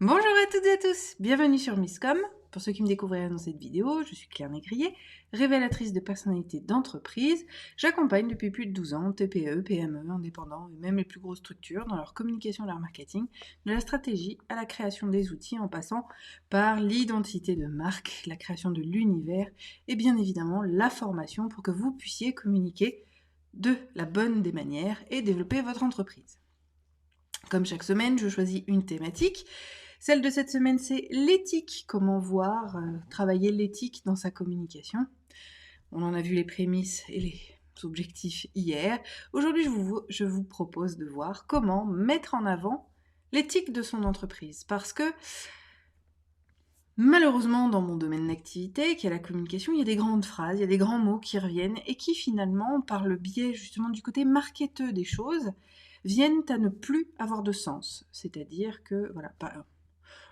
Bonjour à toutes et à tous, bienvenue sur Misscom. Pour ceux qui me découvriraient dans cette vidéo, je suis Claire Négrier, révélatrice de personnalités d'entreprise. J'accompagne depuis plus de 12 ans TPE, PME, indépendants et même les plus grosses structures dans leur communication et leur marketing, de la stratégie à la création des outils en passant par l'identité de marque, la création de l'univers et bien évidemment la formation pour que vous puissiez communiquer de la bonne des manières et développer votre entreprise. Comme chaque semaine, je choisis une thématique. Celle de cette semaine, c'est l'éthique. Comment travailler l'éthique dans sa communication. On en a vu les prémices et les objectifs hier. Aujourd'hui, je vous propose de voir comment mettre en avant l'éthique de son entreprise. Parce que malheureusement, dans mon domaine d'activité, qui est la communication, il y a des grandes phrases, il y a des grands mots qui reviennent et qui finalement, par le biais justement du côté marketeux des choses, viennent à ne plus avoir de sens. C'est-à-dire que, voilà,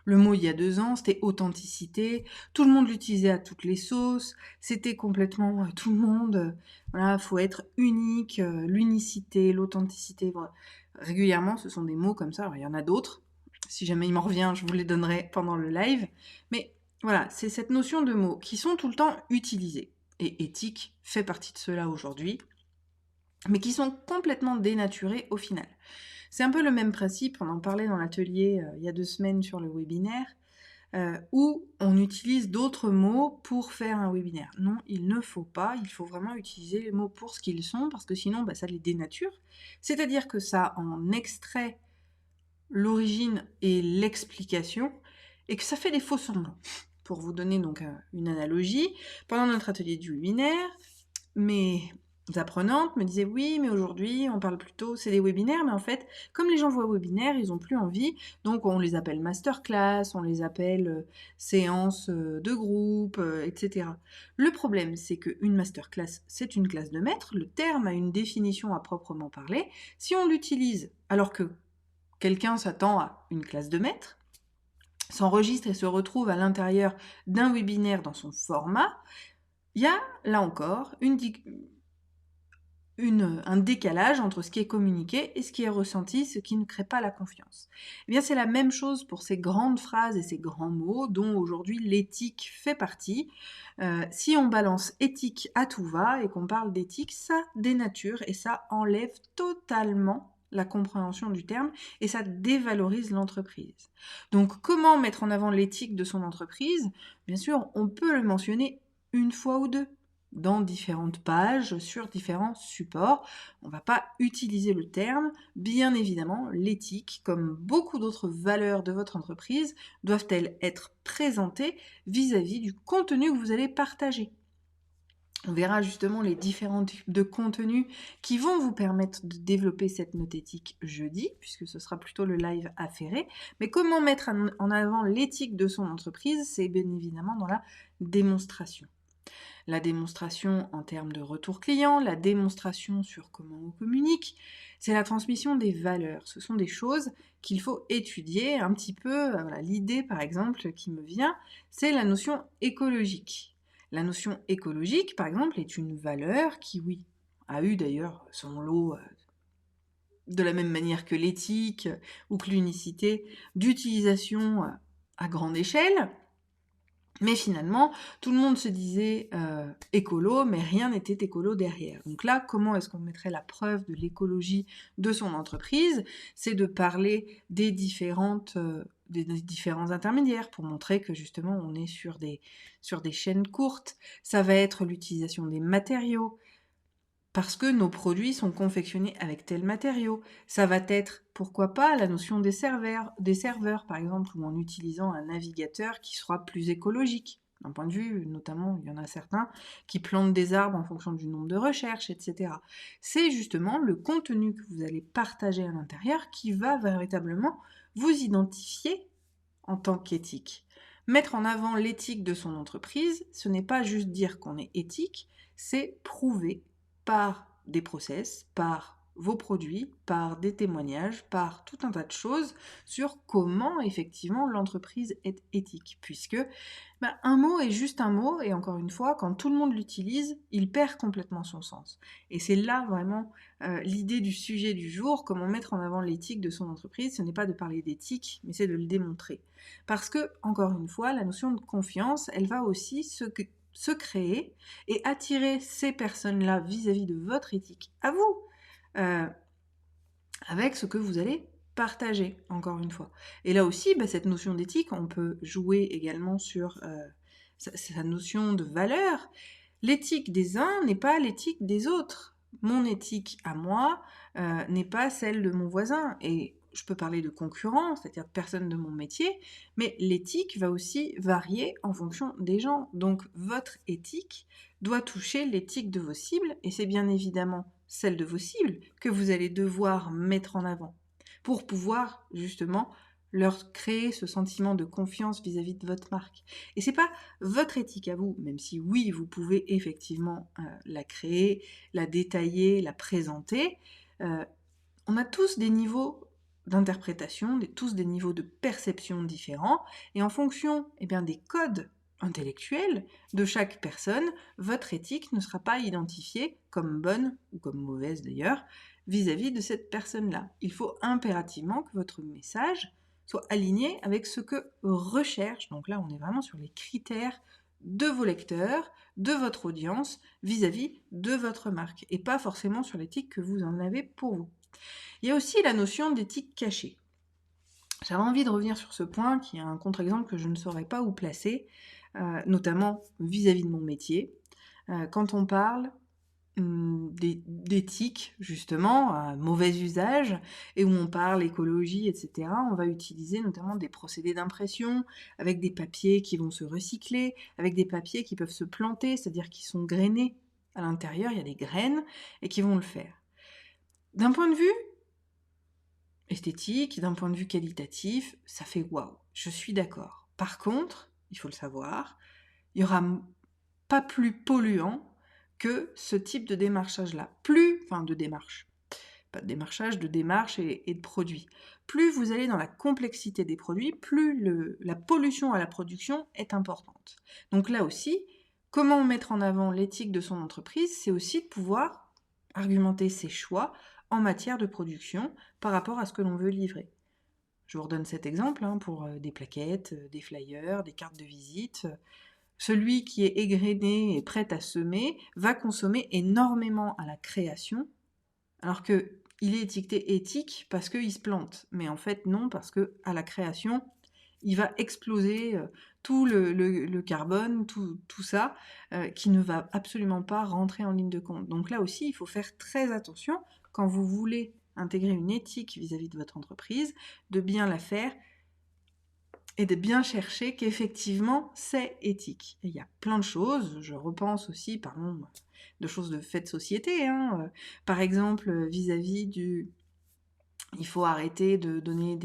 le mot il y a 2 ans, c'était authenticité, tout le monde l'utilisait à toutes les sauces, c'était complètement tout le monde, voilà, faut être unique, l'unicité, l'authenticité, voilà. Régulièrement, ce sont des mots comme ça, alors il y en a d'autres, si jamais il m'en revient, je vous les donnerai pendant le live, mais voilà, c'est cette notion de mots qui sont tout le temps utilisés, et éthique fait partie de cela aujourd'hui, mais qui sont complètement dénaturés au final. C'est un peu le même principe, on en parlait dans l'atelier il y a 2 semaines sur le webinaire, où on utilise d'autres mots pour faire un webinaire. Non, il ne faut pas, il faut vraiment utiliser les mots pour ce qu'ils sont, parce que sinon ça les dénature. C'est-à-dire que ça en extrait l'origine et l'explication, et que ça fait des faux semblants. Pour vous donner donc une analogie, pendant notre atelier du webinaire, mes apprenantes me disaient oui, mais aujourd'hui on parle plutôt, c'est des webinaires, mais en fait, comme les gens voient webinaire, ils ont plus envie, donc on les appelle masterclass, on les appelle séances de groupe, etc. Le problème, c'est qu'une masterclass, c'est une classe de maître, le terme a une définition à proprement parler. Si on l'utilise alors que quelqu'un s'attend à une classe de maître, s'enregistre et se retrouve à l'intérieur d'un webinaire dans son format, il y a, là encore, un décalage entre ce qui est communiqué et ce qui est ressenti, ce qui ne crée pas la confiance. Eh bien, c'est la même chose pour ces grandes phrases et ces grands mots dont aujourd'hui l'éthique fait partie. Si on balance éthique à tout va et qu'on parle d'éthique, ça dénature et ça enlève totalement la compréhension du terme et ça dévalorise l'entreprise. Donc, comment mettre en avant l'éthique de son entreprise ? Bien sûr, on peut le mentionner une fois ou deux dans différentes pages, sur différents supports. On ne va pas utiliser le terme. Bien évidemment, l'éthique, comme beaucoup d'autres valeurs de votre entreprise, doivent-elles être présentées vis-à-vis du contenu que vous allez partager. On verra justement les différents types de contenus qui vont vous permettre de développer cette note éthique jeudi, puisque ce sera plutôt le live affairé. Mais comment mettre en avant l'éthique de son entreprise ? C'est bien évidemment dans la démonstration. La démonstration en termes de retour client, la démonstration sur comment on communique, c'est la transmission des valeurs. Ce sont des choses qu'il faut étudier un petit peu. Voilà, l'idée, par exemple, qui me vient, c'est la notion écologique. La notion écologique, par exemple, est une valeur qui, oui, a eu d'ailleurs son lot de la même manière que l'éthique ou que l'unicité d'utilisation à grande échelle. Mais finalement, tout le monde se disait écolo, mais rien n'était écolo derrière. Donc là, comment est-ce qu'on mettrait la preuve de l'écologie de son entreprise ? C'est de parler des différents intermédiaires pour montrer que justement on est sur des chaînes courtes. Ça va être l'utilisation des matériaux, parce que nos produits sont confectionnés avec tel matériau. Ça va être, pourquoi pas, la notion des serveurs, par exemple, ou en utilisant un navigateur qui sera plus écologique. D'un point de vue, notamment, il y en a certains qui plantent des arbres en fonction du nombre de recherches, etc. C'est justement le contenu que vous allez partager à l'intérieur qui va véritablement vous identifier en tant qu'éthique. Mettre en avant l'éthique de son entreprise, ce n'est pas juste dire qu'on est éthique, c'est prouver par des process, par vos produits, par des témoignages, par tout un tas de choses sur comment effectivement l'entreprise est éthique. Puisque un mot est juste un mot, et encore une fois, quand tout le monde l'utilise, il perd complètement son sens. Et c'est là vraiment l'idée du sujet du jour, comment mettre en avant l'éthique de son entreprise. Ce n'est pas de parler d'éthique, mais c'est de le démontrer. Parce que, encore une fois, la notion de confiance, elle va aussi se créer et attirer ces personnes-là vis-à-vis de votre éthique à vous, avec ce que vous allez partager, encore une fois. Et là aussi, cette notion d'éthique, on peut jouer également sur sa notion de valeur. L'éthique des uns n'est pas l'éthique des autres. Mon éthique à moi n'est pas celle de mon voisin. Et je peux parler de concurrents, c'est-à-dire de personnes de mon métier, mais l'éthique va aussi varier en fonction des gens. Donc votre éthique doit toucher l'éthique de vos cibles, et c'est bien évidemment celle de vos cibles que vous allez devoir mettre en avant pour pouvoir justement leur créer ce sentiment de confiance vis-à-vis de votre marque. Et c'est pas votre éthique à vous, même si oui, vous pouvez effectivement la créer, la détailler, la présenter. On a tous des niveaux d'interprétation, tous des niveaux de perception différents, et en fonction des codes intellectuels de chaque personne, votre éthique ne sera pas identifiée comme bonne, ou comme mauvaise d'ailleurs, vis-à-vis de cette personne-là. Il faut impérativement que votre message soit aligné avec ce que recherche, donc là on est vraiment sur les critères de vos lecteurs, de votre audience, vis-à-vis de votre marque, et pas forcément sur l'éthique que vous en avez pour vous. Il y a aussi la notion d'éthique cachée. J'avais envie de revenir sur ce point, qui est un contre-exemple que je ne saurais pas où placer, notamment vis-à-vis de mon métier. Quand on parle d'éthique, justement, à mauvais usage, et où on parle écologie, etc., on va utiliser notamment des procédés d'impression, avec des papiers qui vont se recycler, avec des papiers qui peuvent se planter, c'est-à-dire qui sont grainés. À l'intérieur, il y a des graines, et qui vont le faire. D'un point de vue esthétique, d'un point de vue qualitatif, ça fait waouh, je suis d'accord. Par contre, il faut le savoir, il n'y aura pas plus polluant que ce type de démarchage-là. De démarche, pas de démarchage, de démarche et de produits. Plus vous allez dans la complexité des produits, plus la pollution à la production est importante. Donc là aussi, comment mettre en avant l'éthique de son entreprise, c'est aussi de pouvoir argumenter ses choix en matière de production par rapport à ce que l'on veut livrer. Je vous redonne cet exemple pour des plaquettes, des flyers, des cartes de visite. Celui qui est égrené et prêt à semer va consommer énormément à la création, alors qu'il est étiqueté éthique parce qu'il se plante. Mais en fait non, parce qu'à la création, il va exploser tout le carbone, tout ça, qui ne va absolument pas rentrer en ligne de compte. Donc là aussi, il faut faire très attention quand vous voulez intégrer une éthique vis-à-vis de votre entreprise, de bien la faire et de bien chercher qu'effectivement c'est éthique. Et il y a plein de choses, je repense aussi, parlons de choses de fait de société, par exemple vis-à-vis du... Il faut arrêter de donner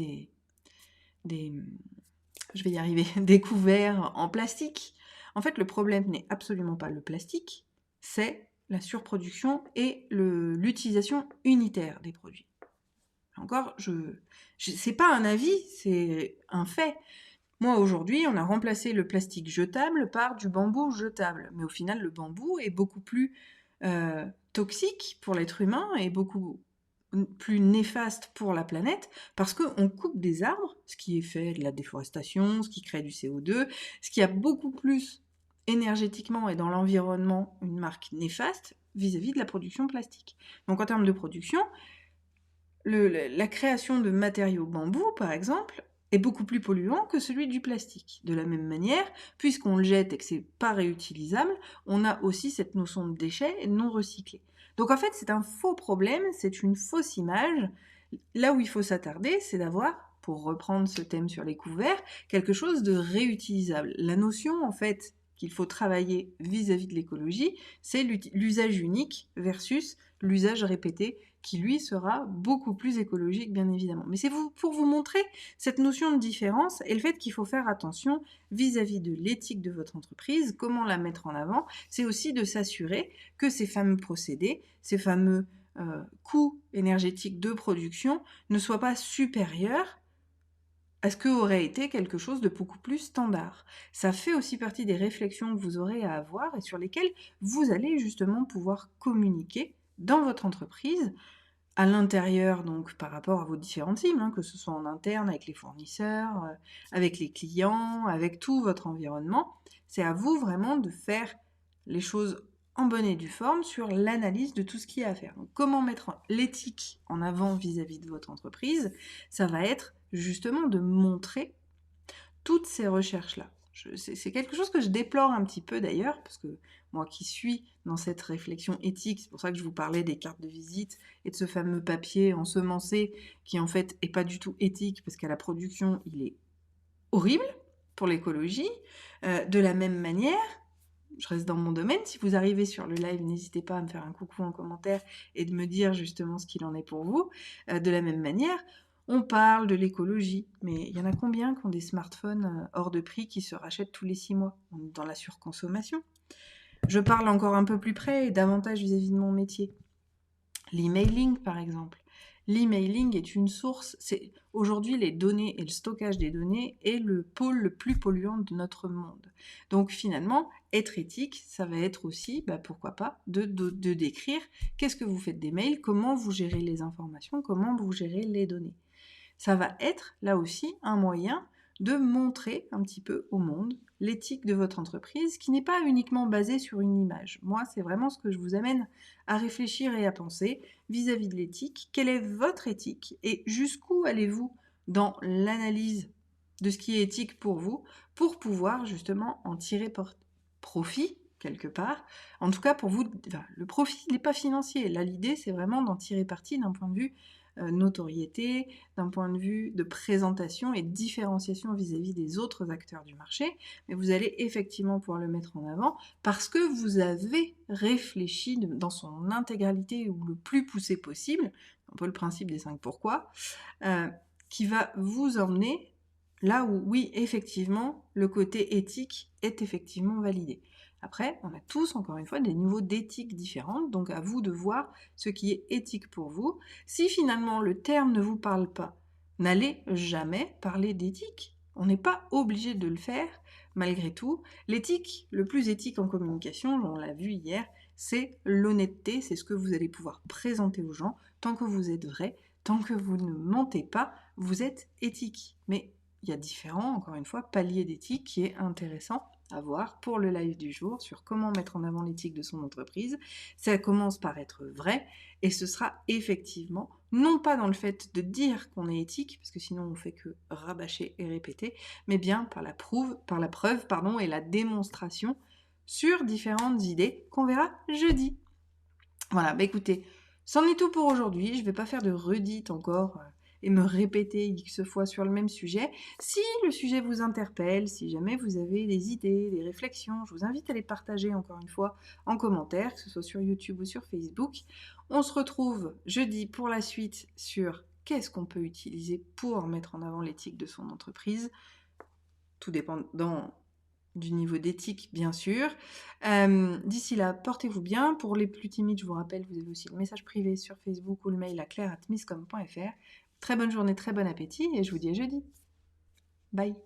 je vais y arriver, des couverts en plastique. En fait, le problème n'est absolument pas le plastique, c'est la surproduction et l'utilisation unitaire des produits. Encore, c'est pas un avis, c'est un fait. Moi, aujourd'hui, on a remplacé le plastique jetable par du bambou jetable. Mais au final, le bambou est beaucoup plus toxique pour l'être humain et beaucoup plus néfaste pour la planète parce qu'on coupe des arbres, ce qui est fait de la déforestation, ce qui crée du CO2, ce qui a beaucoup plus énergétiquement et dans l'environnement une marque néfaste vis-à-vis de la production plastique. Donc en termes de production, la création de matériaux bambou, par exemple, est beaucoup plus polluant que celui du plastique. De la même manière, puisqu'on le jette et que c'est pas réutilisable, on a aussi cette notion de déchet non recyclé. Donc en fait, c'est un faux problème, c'est une fausse image. Là où il faut s'attarder, c'est d'avoir, pour reprendre ce thème sur les couverts, quelque chose de réutilisable. La notion, en fait, qu'il faut travailler vis-à-vis de l'écologie, c'est l'usage unique versus l'usage répété, qui lui sera beaucoup plus écologique, bien évidemment. Mais c'est pour vous montrer cette notion de différence et le fait qu'il faut faire attention vis-à-vis de l'éthique de votre entreprise, comment la mettre en avant. C'est aussi de s'assurer que ces fameux procédés, ces fameux coût énergétique de production ne soit pas supérieur à ce que aurait été quelque chose de beaucoup plus standard. Ça fait aussi partie des réflexions que vous aurez à avoir et sur lesquelles vous allez justement pouvoir communiquer dans votre entreprise, à l'intérieur, donc par rapport à vos différentes cibles, hein, que ce soit en interne avec les fournisseurs, avec les clients, avec tout votre environnement. C'est à vous vraiment de faire les choses en bonne et due forme sur l'analyse de tout ce qu'il y a à faire. Donc, comment mettre l'éthique en avant vis-à-vis de votre entreprise? Ça va être justement de montrer toutes ces recherches-là. C'est quelque chose que je déplore un petit peu d'ailleurs, parce que moi qui suis dans cette réflexion éthique, c'est pour ça que je vous parlais des cartes de visite et de ce fameux papier ensemencé qui en fait est pas du tout éthique, parce qu'à la production il est horrible pour l'écologie. De la même manière, je reste dans mon domaine, si vous arrivez sur le live, n'hésitez pas à me faire un coucou en commentaire et de me dire justement ce qu'il en est pour vous. De la même manière, on parle de l'écologie, mais il y en a combien qui ont des smartphones hors de prix qui se rachètent tous les 6 mois? On est dans la surconsommation. Je parle encore un peu plus près et davantage vis-à-vis de mon métier. L'emailing, par exemple. L'emailing est une source, c'est aujourd'hui les données et le stockage des données est le pôle le plus polluant de notre monde. Donc finalement, être éthique, ça va être aussi, pourquoi pas, de décrire qu'est-ce que vous faites des mails, comment vous gérez les informations, comment vous gérez les données. Ça va être là aussi un moyen de montrer un petit peu au monde l'éthique de votre entreprise qui n'est pas uniquement basée sur une image. Moi, c'est vraiment ce que je vous amène à réfléchir et à penser vis-à-vis de l'éthique. Quelle est votre éthique et jusqu'où allez-vous dans l'analyse de ce qui est éthique pour vous pour pouvoir justement en tirer profit quelque part. En tout cas, pour vous, le profit n'est pas financier. Là, l'idée, c'est vraiment d'en tirer parti d'un point de vue notoriété, d'un point de vue de présentation et de différenciation vis-à-vis des autres acteurs du marché, mais vous allez effectivement pouvoir le mettre en avant parce que vous avez réfléchi dans son intégralité ou le plus poussé possible, un peu le principe des 5 pourquoi, qui va vous emmener là où, oui, effectivement, le côté éthique est effectivement validé. Après, on a tous, encore une fois, des niveaux d'éthique différents, donc à vous de voir ce qui est éthique pour vous. Si finalement le terme ne vous parle pas, n'allez jamais parler d'éthique. On n'est pas obligé de le faire, malgré tout. L'éthique, le plus éthique en communication, on l'a vu hier, c'est l'honnêteté, c'est ce que vous allez pouvoir présenter aux gens. Tant que vous êtes vrai, tant que vous ne mentez pas, vous êtes éthique. Mais il y a différents, encore une fois, paliers d'éthique qui est intéressant à voir pour le live du jour sur comment mettre en avant l'éthique de son entreprise. Ça commence par être vrai et ce sera effectivement non pas dans le fait de dire qu'on est éthique, parce que sinon on fait que rabâcher et répéter, mais bien par la preuve et la démonstration sur différentes idées qu'on verra jeudi. Voilà, écoutez, c'en est tout pour aujourd'hui. Je ne vais pas faire de redite encore et me répéter X fois sur le même sujet. Si le sujet vous interpelle, si jamais vous avez des idées, des réflexions, je vous invite à les partager encore une fois en commentaire, que ce soit sur YouTube ou sur Facebook. On se retrouve jeudi pour la suite sur qu'est-ce qu'on peut utiliser pour mettre en avant l'éthique de son entreprise. Tout dépendant du niveau d'éthique, bien sûr. D'ici là, portez-vous bien. Pour les plus timides, je vous rappelle, vous avez aussi le message privé sur Facebook ou le mail à claire@misscom.fr. Très bonne journée, très bon appétit et je vous dis à jeudi. Bye.